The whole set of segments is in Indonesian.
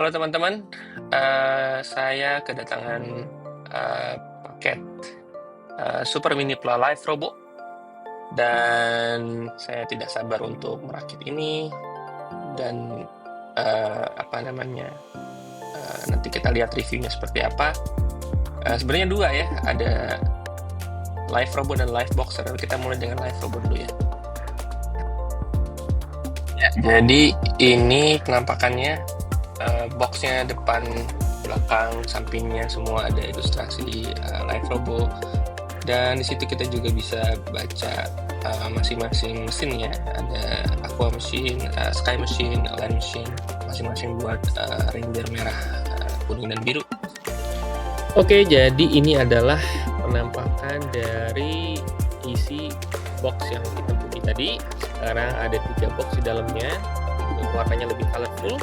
Halo teman-teman, saya kedatangan paket Super Mini Pla Live Robo dan saya tidak sabar untuk merakit ini dan nanti kita lihat reviewnya seperti apa. Sebenarnya dua ya, ada Live Robo dan Live Boxer. Kita mulai dengan Live Robo dulu ya. Jadi ini penampakannya, boxnya depan, belakang, sampingnya semua ada ilustrasi Live Robo. Dan di situ kita juga bisa baca masing-masing mesinnya. Ada Aqua Machine, Sky Machine, Land Machine, masing-masing buat reindeer merah, kuning dan biru. Oke, jadi ini adalah penampakan dari isi box yang hitam putih tadi. Sekarang ada 3 box di dalamnya, warnanya lebih colorful.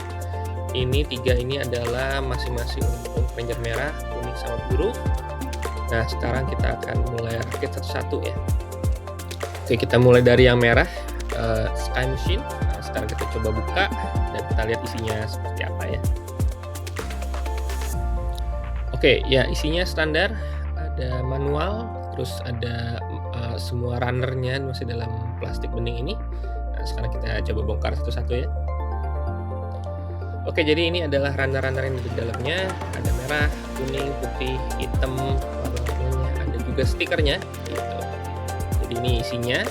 Ini 3 ini adalah masing-masing untuk ranger merah, kuning sama biru. Nah, sekarang kita akan mulai rakit satu-satu ya. Oke, kita mulai dari yang merah, Sky Machine. Nah, sekarang kita coba buka dan kita lihat isinya seperti apa ya. Oke, ya isinya standar, ada manual, terus ada semua runnernya masih dalam plastik bening ini. Nah, sekarang kita coba bongkar satu-satu ya. Oke, jadi ini adalah runner-runner yang di dalamnya. Ada merah, kuning, putih, hitam, warna-warnanya. Ada juga stikernya gitu. Jadi ini isinya.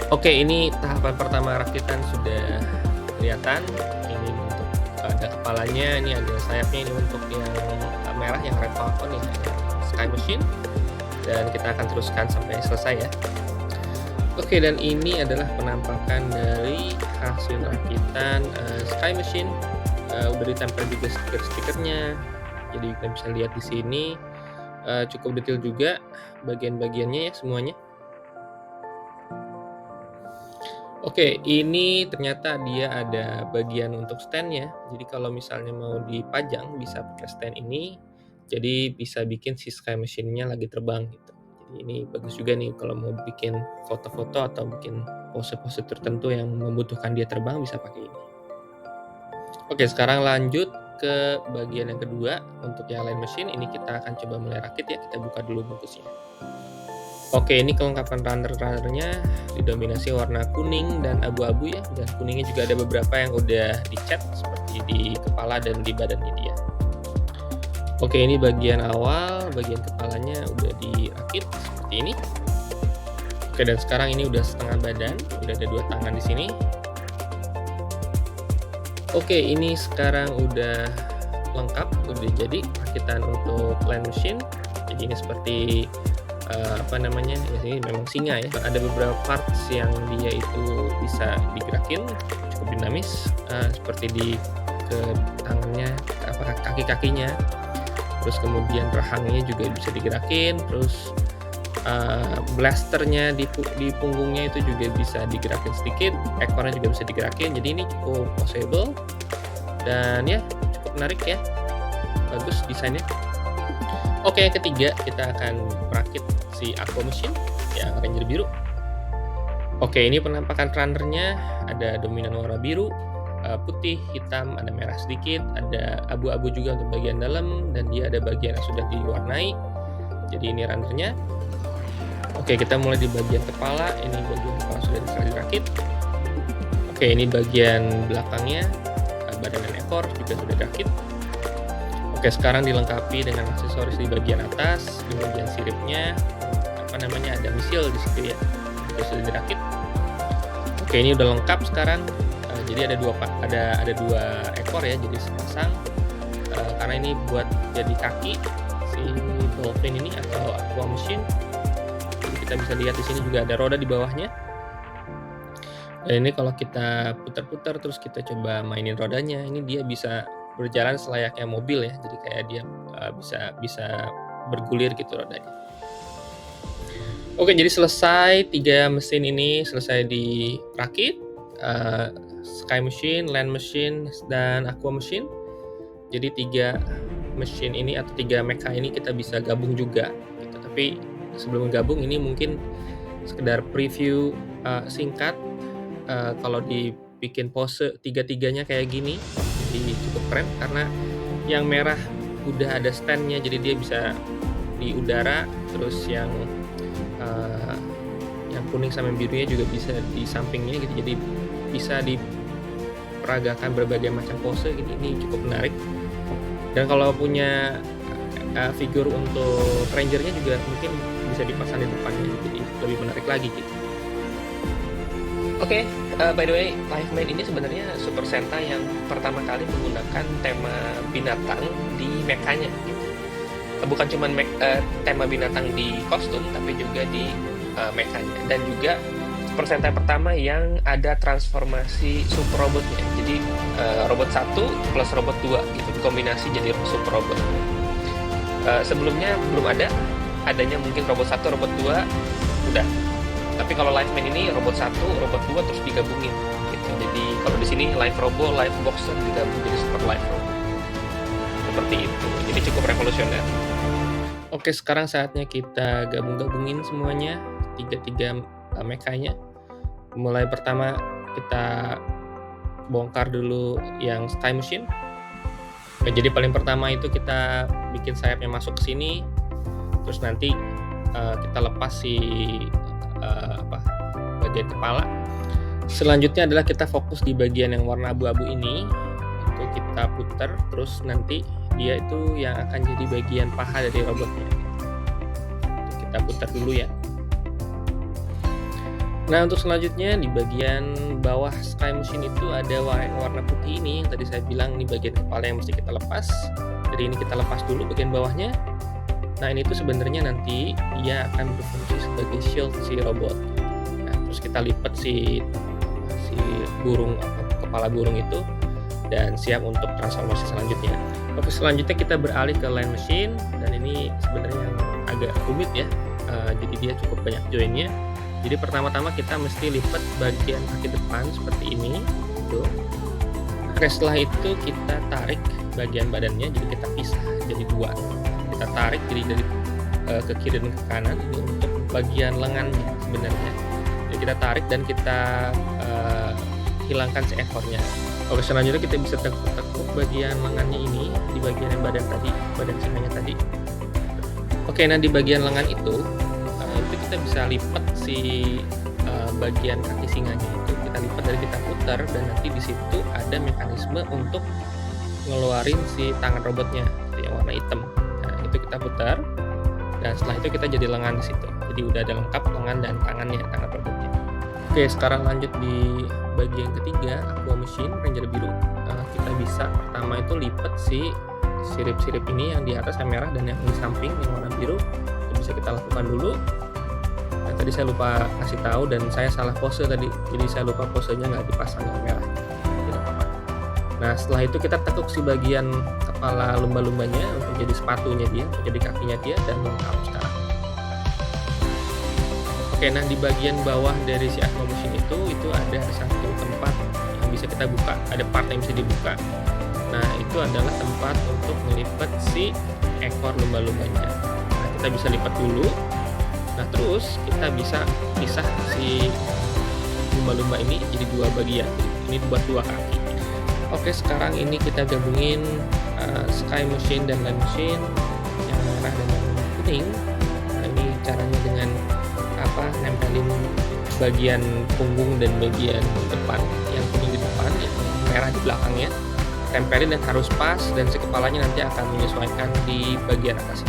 Oke, ini tahapan pertama rakitan sudah kelihatan. Ini untuk ada kepalanya, ini ada sayapnya, ini untuk yang merah yang Red Falcon nih, Sky Machine. Dan kita akan teruskan sampai selesai ya. Oke, dan ini adalah penampakan dari hasil rakitan Sky Machine. Udah ditempel juga stiker-stikernya. Jadi kita bisa lihat di sini cukup detail juga bagian-bagiannya ya semuanya. Oke, ini ternyata dia ada bagian untuk stand-nya. Jadi kalau misalnya mau dipajang bisa pakai stand ini. Jadi bisa bikin si Sky Machine-nya lagi terbang gitu. Jadi ini bagus juga nih kalau mau bikin foto-foto atau bikin pose-pose tertentu yang membutuhkan dia terbang bisa pakai ini. Oke, sekarang lanjut ke bagian yang kedua. Untuk yang Land Machine ini kita akan coba mulai rakit ya. Kita buka dulu bungkusnya. Oke, ini kelengkapan runner-runnernya didominasi warna kuning dan abu-abu ya. Dan kuningnya juga ada beberapa yang udah dicat seperti di kepala dan di badannya dia. Oke, ini bagian awal, bagian kepalanya udah dirakit seperti ini. Oke, dan sekarang ini udah setengah badan, udah ada 2 tangan di sini. Oke, ini sekarang udah lengkap, udah jadi rakitan untuk Land Machine. Jadi ini seperti ya ini memang singa ya. Ada beberapa parts yang dia itu bisa digerakin, cukup dinamis, seperti di ke tangannya, kaki-kakinya. Terus kemudian rahangnya juga bisa digerakin, terus blasternya di punggungnya itu juga bisa digerakin sedikit, ekornya juga bisa digerakin. Jadi ini cukup possible dan ya cukup menarik ya, bagus desainnya. Oke, yang ketiga kita akan merakit si Aqua Machine yang ranger biru. Oke, ini penampakan runnernya, ada dominan warna biru, putih, hitam, ada merah sedikit, ada abu-abu juga untuk bagian dalam, dan dia ada bagian yang sudah diwarnai. Jadi ini runnernya. Oke, kita mulai di bagian kepala. Ini bagian kepala sudah dirakit. Oke, ini bagian belakangnya, badan dan ekor juga sudah dirakit. Oke, sekarang dilengkapi dengan aksesoris di bagian atas, di bagian siripnya, ada misil di situ ya, sudah dirakit. Oke, ini udah lengkap sekarang. Jadi ada dua ekor ya, jadi sepasang. Karena ini buat jadi kaki si dolphin ini atau Aqua Machine. Jadi kita bisa lihat di sini juga ada roda di bawahnya. Dan ini kalau kita putar-putar terus kita coba mainin rodanya, ini dia bisa berjalan selayaknya mobil ya. Jadi kayak dia bisa bergulir gitu rodanya. Oke, jadi selesai 3 mesin ini selesai dirakit. Sky Machine, Land Machine, dan Aqua Machine. Jadi 3 mesin ini atau 3 mecha ini kita bisa gabung juga gitu. Tapi sebelum gabung ini mungkin sekedar preview singkat. Kalau dibikin pose 3-3-nya kayak gini, masih cukup keren karena yang merah udah ada stand-nya, jadi dia bisa di udara, terus uh, yang kuning sama birunya juga bisa di sampingnya gitu, jadi bisa diperagakan berbagai macam pose. Ini cukup menarik. Dan kalau punya figur untuk rangernya juga mungkin bisa dipasang di depannya, jadi lebih menarik lagi gitu. Oke, by the way, Live Man ini sebenarnya Super Sentai yang pertama kali menggunakan tema binatang di mechanya gitu. Bukan cuma tema binatang di kostum, tapi juga di mechanya. Dan juga Super Sentai pertama yang ada transformasi super robotnya. Jadi robot 1 plus robot 2 gitu, dikombinasi jadi super robot. Sebelumnya belum ada, adanya mungkin robot 1, robot 2, udah. Tapi kalau Live Man ini robot 1, robot 2 terus digabungin gitu. Jadi kalau di sini Live Robo, Live Boxer digabung jadi Super Live Robo. Seperti itu. Jadi cukup revolusioner. Oke, sekarang saatnya kita gabung-gabungin semuanya, tiga mechanya. Mulai pertama kita bongkar dulu yang Sky Machine. Oke, jadi paling pertama itu kita bikin sayapnya masuk ke sini, terus nanti kita lepas si bagian kepala. Selanjutnya adalah kita fokus di bagian yang warna abu-abu ini, itu kita putar, terus nanti dia itu yang akan jadi bagian paha dari robotnya. Kita putar dulu ya. Nah, untuk selanjutnya di bagian bawah Sky Machine itu ada warna putih ini yang tadi saya bilang, ini bagian kepala yang mesti kita lepas. Jadi ini kita lepas dulu bagian bawahnya. Nah, ini tuh sebenarnya nanti dia akan berfungsi sebagai shield si robot. Nah, terus kita lipat si burung kepala burung itu dan siap untuk transformasi selanjutnya. Oke, selanjutnya kita beralih ke line machine, dan ini sebenarnya yang agak rumit ya. Jadi dia cukup banyak joinnya. Jadi pertama-tama kita mesti lipat bagian kaki depan seperti ini, gitu. Oke, setelah itu kita tarik bagian badannya, jadi kita pisah jadi dua. Kita tarik jadi dari ke kiri dan ke kanan, ini untuk bagian lengannya sebenarnya. Jadi kita tarik dan kita hilangkan si ekornya. Oke, selanjutnya kita bisa tekuk bagian lengannya ini di bagian yang badan singanya tadi. Oke, nah di bagian lengan itu kita bisa lipat si bagian kaki singanya itu, kita lipat dari kita putar, dan nanti di situ ada mekanisme untuk ngeluarin si tangan robotnya yang warna hitam. Nah, itu kita putar, dan setelah itu kita jadi lengan di situ. Jadi udah ada lengkap lengan dan tangan robotnya. Oke, sekarang lanjut di bagian ketiga, Aqua Machine Ranger biru. Kita bisa pertama itu lipat si sirip-sirip ini yang di atas yang merah dan yang di samping yang warna biru. Itu bisa kita lakukan dulu. Nah, tadi saya lupa kasih tahu dan saya salah pose tadi, jadi saya lupa posenya nggak dipasang yang merah. Tidak apa-apa. Nah, setelah itu kita tekuk si bagian kepala lumba-lumbanya untuk jadi sepatunya dia, untuk jadi kakinya dia, dan lengkap sekarang. Oke, nah di bagian bawah dari si Aqua Machine itu ada satu tempat yang bisa kita buka, ada part yang bisa dibuka. Nah, itu adalah tempat untuk melipat si ekor lumba-lumbanya. Nah, kita bisa lipat dulu. Nah, terus kita bisa pisah si lumba-lumba ini jadi dua bagian. Ini buat dua kaki. Oke, sekarang ini kita gabungin Sky Machine dan Land Machine yang merah dan yang kuning. Nah, ini caranya dengan nempelin bagian punggung dan bagian depan, yang kuning di depan, yang merah di belakangnya, tempelin dan harus pas, dan si kepalanya nanti akan menyesuaikan di bagian atas.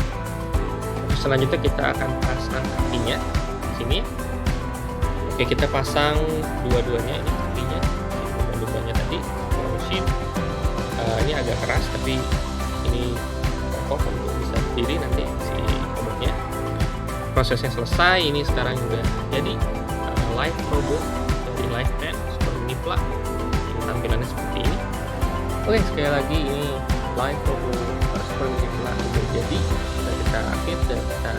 Selanjutnya kita akan pasang kakinya di sini. Oke, kita pasang dua-duanya, ini kakinya, lumba-lumbanya tadi, mesin. Ini agak keras tapi ini kokoh untuk bisa berdiri nanti si robotnya. Prosesnya selesai, ini sekarang udah jadi Live Robo dari Live Man Super Nifla. Ini tampilannya seperti ini. Oke, sekali lagi ini Live Robo Super Nifla sudah jadi. Kita rakit dan kita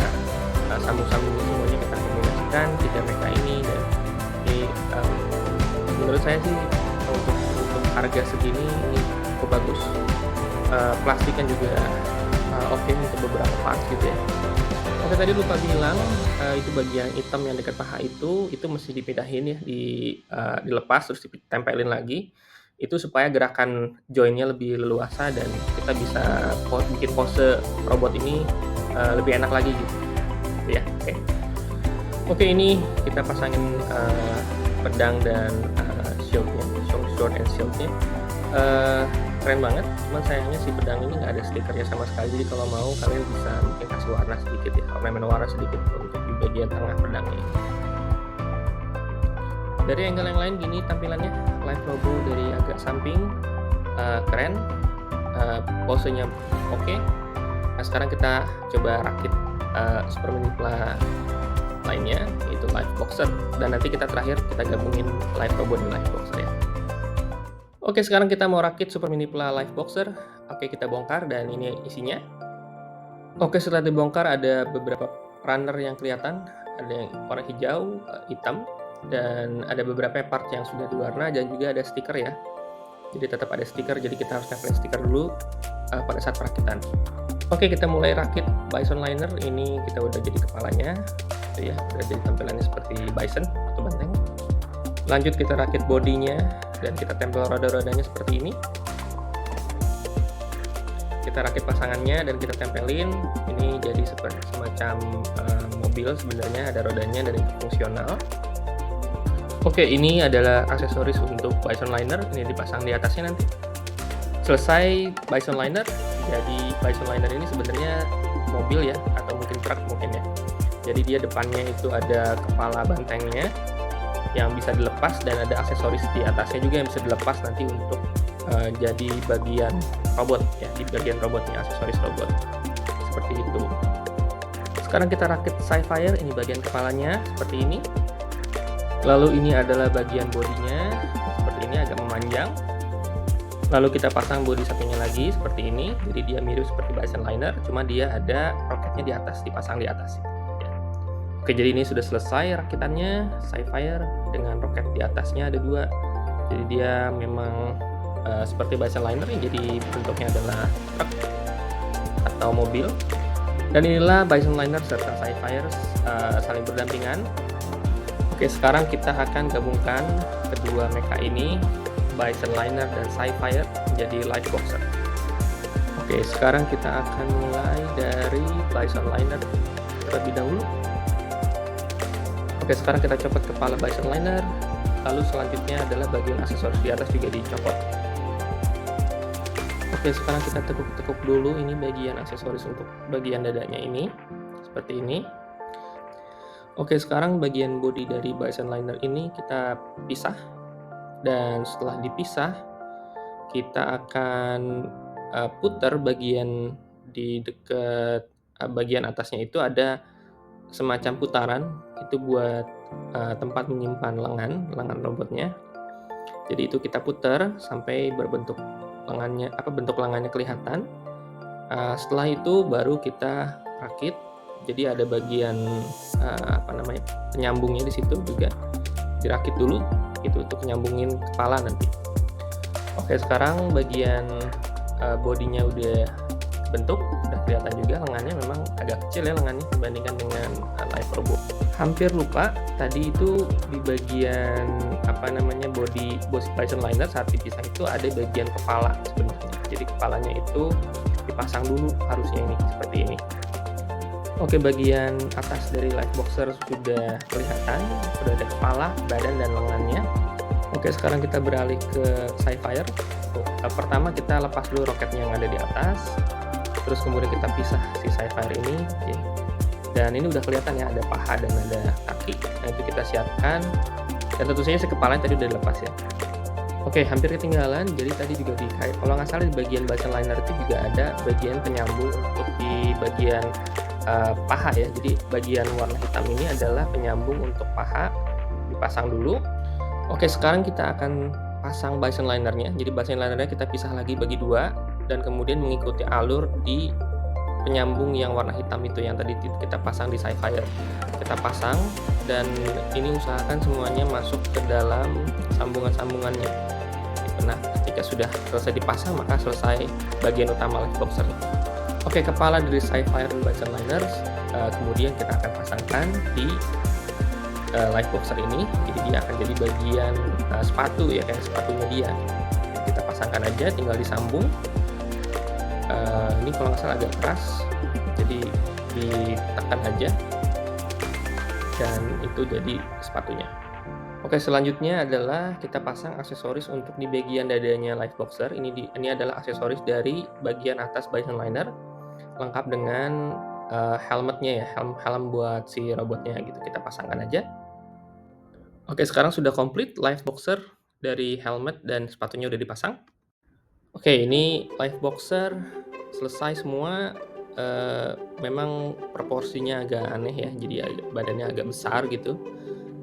sambung-sambung semuanya, kita kombinasikan tiga mecha ini, dan ini menurut saya sih untuk harga segini ini cukup bagus. Plastiknya juga oke untuk beberapa parts gitu ya. Oke, tadi lupa bilang itu bagian hitam yang dekat paha itu mesti dipindahin ya, dilepas terus ditempelin lagi. Itu supaya gerakan joinnya lebih leluasa dan kita bisa bikin pose robot ini lebih enak lagi gitu ya. Oke, ini kita pasangin pedang dan shieldnya, sword and shieldnya. Keren banget, cuman sayangnya si pedang ini nggak ada stikernya sama sekali. Jadi kalau mau kalian bisa mungkin kasih warna sedikit ya, ornamen warna sedikit untuk di bagian tengah pedangnya ini. Dari angle yang lain gini tampilannya, live logo dari agak samping, keren, posenya oke. Nah sekarang kita coba rakit Super Minipla lainnya, yaitu Live Boxer, dan nanti kita terakhir kita gabungin Live Robot dan Live Boxer ya. Oke, sekarang kita mau rakit Super Minipla Live Boxer. Oke, kita bongkar dan ini isinya. Oke, setelah dibongkar ada beberapa runner yang kelihatan, ada yang warna hijau, hitam, dan ada beberapa part yang sudah diwarna dan juga ada stiker ya. Jadi tetap ada stiker, jadi kita harus nempelin stiker dulu pada saat perakitan. Oke, kita mulai rakit Bison Liner. Ini kita udah jadi kepalanya, gitu ya, udah jadi tampilannya seperti Bison atau banteng. Lanjut kita rakit bodinya dan kita tempel roda-rodanya seperti ini. Kita rakit pasangannya dan kita tempelin. Ini jadi seperti semacam mobil sebenarnya, ada rodanya dan itu fungsional. Oke, ini adalah aksesoris untuk Bison Liner. Ini dipasang di atasnya nanti. Selesai Bison Liner, jadi Bison Liner ini sebenarnya mobil ya, atau mungkin truk mungkin ya. Jadi dia depannya itu ada kepala bantengnya yang bisa dilepas dan ada aksesoris di atasnya juga yang bisa dilepas nanti untuk jadi bagian robot ya, di bagian robotnya, aksesoris robot seperti itu. Sekarang kita rakit Sci-Fire, ini bagian kepalanya seperti ini. Lalu ini adalah bagian bodinya seperti ini, agak memanjang. Lalu kita pasang bodi satunya lagi seperti ini, jadi dia mirip seperti Bison Liner, cuma dia ada roketnya di atas, dipasang di atas. Oke, jadi ini sudah selesai rakitannya, Sci-Fire dengan roket di atasnya ada 2. Jadi dia memang seperti Bison Liner, jadi bentuknya adalah truk atau mobil. Dan inilah Bison Liner serta Sci-Fire saling berdampingan. Oke, sekarang kita akan gabungkan kedua mecha ini, Bison Liner dan Sci-Fire, menjadi Live Boxer. Oke, sekarang kita akan mulai dari Bison Liner terlebih dahulu. Oke, sekarang kita copot kepala Bison Liner, lalu selanjutnya adalah bagian aksesoris di atas juga dicopot. Oke, sekarang kita tekuk-tekuk dulu ini bagian aksesoris untuk bagian dadanya ini, seperti ini. Oke, sekarang bagian bodi dari Bison Liner ini kita pisah, dan setelah dipisah kita akan putar bagian di dekat bagian atasnya itu ada semacam putaran, itu buat tempat menyimpan lengan robotnya. Jadi itu kita putar sampai berbentuk lengannya, bentuk lengannya kelihatan. Setelah itu baru kita rakit. Jadi ada bagian penyambungnya di situ juga dirakit dulu, itu untuk nyambungin kepala nanti. Oke, sekarang bagian bodinya udah bentuk, udah kelihatan juga lengannya memang agak kecil ya lengannya dibandingkan dengan Live Robot. Hampir lupa tadi itu di bagian body Bison Liner saat dipisah itu ada bagian kepala sebenarnya. Jadi kepalanya itu dipasang dulu harusnya ini seperti ini. Oke, bagian atas dari Live Boxer sudah kelihatan, sudah ada kepala, badan dan lengannya. Oke, sekarang kita beralih ke Sci-Fire. Pertama kita lepas dulu roketnya yang ada di atas. Terus kemudian kita pisah si Sci-Fire ini ya. Dan ini udah kelihatan ya, ada paha dan ada kaki. Nah itu kita siapkan. Dan tentu saja si kepalanya tadi udah dilepas ya. Oke, hampir ketinggalan. Jadi tadi juga kalau nggak salah di bagian Bison Liner itu juga ada bagian penyambung untuk di bagian paha ya. Jadi bagian warna hitam ini adalah penyambung untuk paha, dipasang dulu. Oke, sekarang kita akan pasang Bison Linernya. Jadi Bison Linernya kita pisah lagi bagi 2 dan kemudian mengikuti alur di penyambung yang warna hitam itu yang tadi kita pasang di Sci-Fire. Kita pasang dan ini usahakan semuanya masuk ke dalam sambungan-sambungannya. Nah, ketika sudah selesai dipasang maka selesai bagian utama Live Boxer. Oke, kepala dari Sci-Fire dan Bison Liners kemudian kita akan pasangkan di Live Boxer ini. Jadi dia akan jadi bagian sepatu ya, kayak sepatunya dia. kita pasangkan aja, tinggal disambung. Ini kalau nggak salah agak keras, jadi ditekan aja dan itu jadi sepatunya. Oke, selanjutnya adalah kita pasang aksesoris untuk di bagian dadanya Liveboxer. Ini adalah aksesoris dari bagian atas bison liner, lengkap dengan helmetnya ya, helm buat si robotnya gitu. Kita pasangkan aja. Oke, sekarang sudah komplit Liveboxer dari helmet dan sepatunya udah dipasang. Oke, ini Liveboxer selesai semua. Memang proporsinya agak aneh ya, jadi badannya agak besar gitu.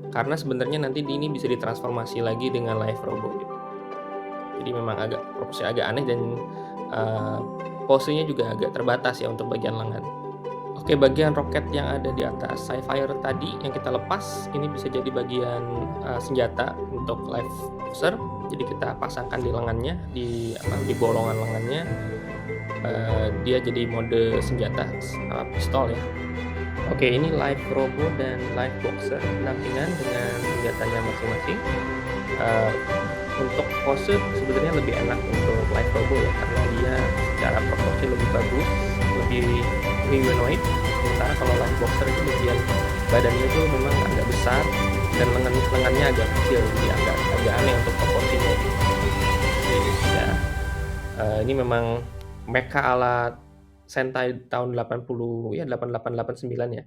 Karena sebenarnya nanti ini bisa ditransformasi lagi dengan Liverobo gitu. Jadi memang proporsinya agak aneh dan posenya juga agak terbatas ya untuk bagian lengan. Oke, bagian roket yang ada di atas Sapphire tadi yang kita lepas, ini bisa jadi bagian senjata untuk Liveboxer. Jadi kita pasangkan di lengannya, di bolongan lengannya. Dia jadi mode senjata pistol ya. Oke, ini Liverobo dan Liveboxer pendampingan dengan senjatanya masing-masing. Untuk pose sebenarnya lebih enak untuk Liverobo ya, karena dia secara proporsi lebih bagus, lebih humanoid. Sementara kalau Liveboxer itu bagian badannya itu memang agak besar dan lengannya agak kecil, jadi agak aneh untuk proporsinya. Jadi ya, ini memang mecha ala Sentai tahun 80 ya, 8889 ya.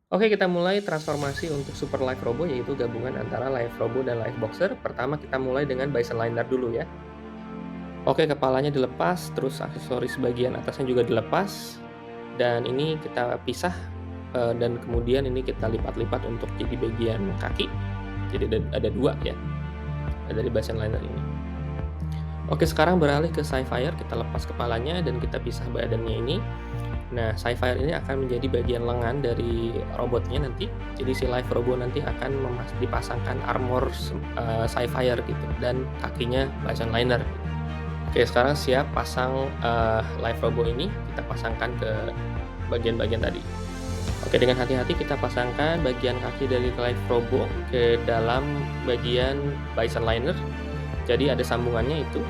Oke, kita mulai transformasi untuk Super Liverobo, yaitu gabungan antara Liverobo dan Liveboxer. Pertama kita mulai dengan bison liner dulu ya. Oke, kepalanya dilepas, terus aksesoris bagian atasnya juga dilepas. Dan ini kita pisah dan kemudian ini kita lipat-lipat untuk jadi bagian kaki. Jadi ada dua ya dari bison liner ini. Oke, sekarang beralih ke Sapphire, kita lepas kepalanya dan kita pisah badannya ini. Nah, Sapphire ini akan menjadi bagian lengan dari robotnya nanti. Jadi si Liverobo nanti akan dipasangkan armor Sapphire gitu dan kakinya bison liner. Oke, sekarang siap pasang Liverobo ini, kita pasangkan ke bagian-bagian tadi. Oke, dengan hati-hati kita pasangkan bagian kaki dari Liverobo ke dalam bagian bison liner. Jadi ada sambungannya itu.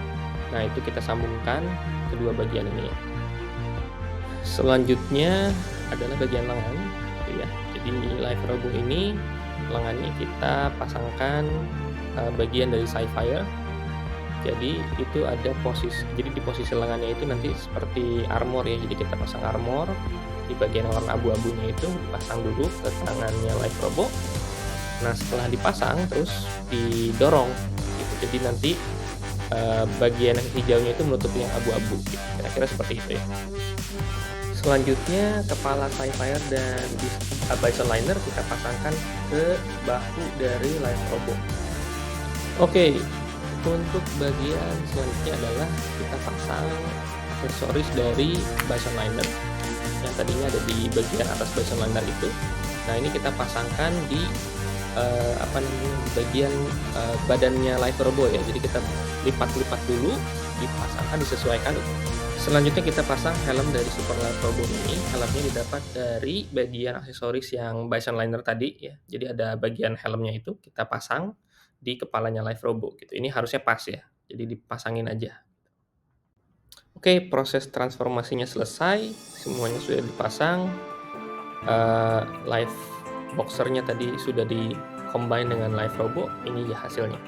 Nah, itu kita sambungkan kedua bagian ini ya. Selanjutnya adalah bagian lengan gitu ya. Jadi Liverobo ini lengannya kita pasangkan bagian dari Sapphire. Jadi itu ada jadi di posisi lengannya itu nanti seperti armor ya. Jadi kita pasang armor di bagian warna abu-abunya itu, dipasang dulu ke tangannya Liverobo. Nah, setelah dipasang terus didorong gitu. Jadi nanti bagian yang hijaunya itu menutupi yang abu-abu gitu. Kira-kira seperti itu ya. Selanjutnya kepala Sapphire dan bison liner kita pasangkan ke bahu dari Liverobo. Oke, untuk bagian selanjutnya adalah kita pasang aksesoris dari bison liner yang tadinya ada di bagian atas bison liner itu. Nah, ini kita pasangkan di di bagian badannya Liverobo ya. Jadi kita lipat-lipat dulu, dipasangkan, disesuaikan. Selanjutnya kita pasang helm dari Super Liverobo ini. Helmnya didapat dari bagian aksesoris yang bison liner tadi ya. Jadi ada bagian helmnya itu kita pasang di kepalanya Liverobo gitu. Ini harusnya pas ya. Jadi dipasangin aja. Oke, proses transformasinya selesai, semuanya sudah dipasang. Liveboxernya tadi sudah di-combine dengan Liverobo, ini ya hasilnya.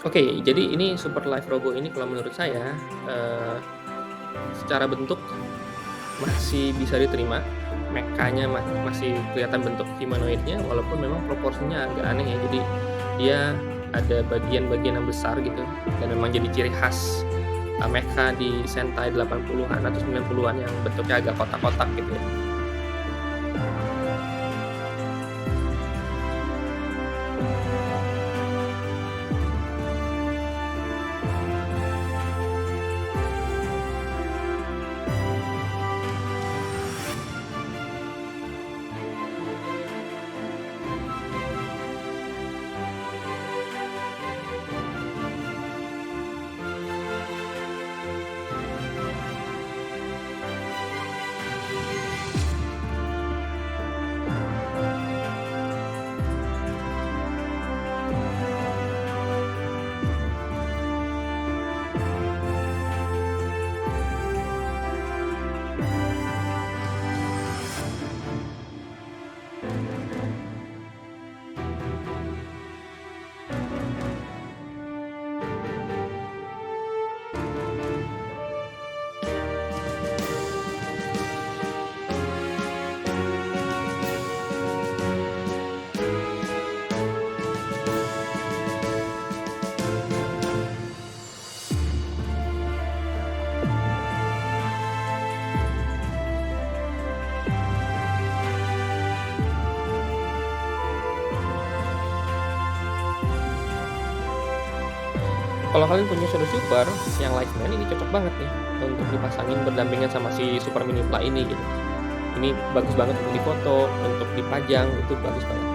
Oke, jadi ini Super Liverobo ini kalau menurut saya secara bentuk masih bisa diterima. Mechanya masih kelihatan bentuk humanoidnya, walaupun memang proporsinya agak aneh ya. Jadi dia ada bagian-bagian yang besar gitu, dan memang jadi ciri khas mecha di Sentai 80-an atau 90-an yang bentuknya agak kotak-kotak gitu ya. Kalau kalian punya Shadow Super yang Lightman, ini cocok banget nih untuk dipasangin berdampingan sama si Super Mini Pla ini gitu. Ini bagus banget untuk difoto, untuk dipajang, itu bagus banget.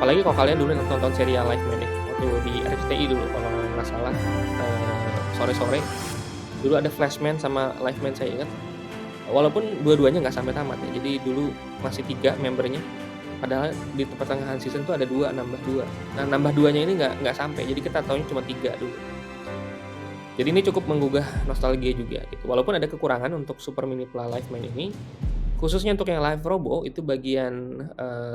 Apalagi kalau kalian dulu nonton serial Lightman ya, waktu di RCTI dulu kalau nggak salah, sore-sore, dulu ada Flashman sama Lightman saya ingat. Walaupun dua-duanya nggak sampai tamat ya, jadi dulu masih 3 membernya, padahal di pertengahan season tuh ada 2, nambah 2. Nah, nambah 2-nya ini nggak sampai, jadi kita taunya cuma 3 dulu. Jadi ini cukup menggugah nostalgia juga gitu. Walaupun ada kekurangan untuk Super Mini Pla Liveman ini, khususnya untuk yang Live Robo itu bagian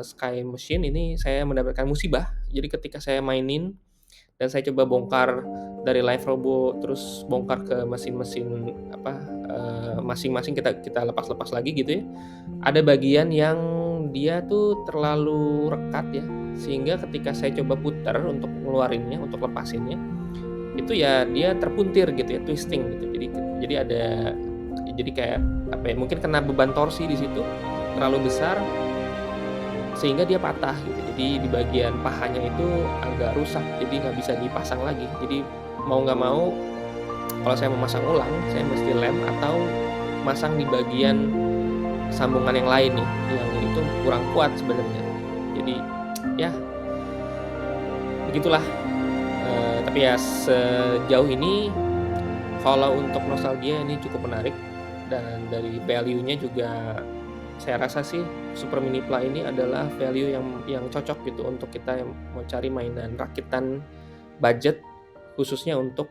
Sky Machine ini saya mendapatkan musibah. Jadi ketika saya mainin dan saya coba bongkar dari Live Robo terus bongkar ke mesin-mesin masing-masing kita lepas-lepas lagi gitu ya. Ada bagian yang dia tuh terlalu rekat ya, sehingga ketika saya coba putar untuk ngeluarinnya, untuk lepasinnya, itu ya dia terpuntir gitu ya, twisting gitu. Jadi kayak apa ya, mungkin kena beban torsi di situ terlalu besar sehingga dia patah gitu. Jadi di bagian pahanya itu agak rusak, jadi nggak bisa dipasang lagi. Jadi mau nggak mau kalau saya mau masang ulang, saya mesti lem atau masang di bagian sambungan yang lain nih, yang itu kurang kuat sebenarnya. Jadi ya begitulah. Tapi ya sejauh ini kalau untuk nostalgia ini cukup menarik, dan dari value-nya juga saya rasa sih Super Mini Pla ini adalah value yang cocok gitu untuk kita yang mau cari mainan rakitan budget, khususnya untuk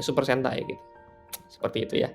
Super Sentai gitu. Seperti itu ya.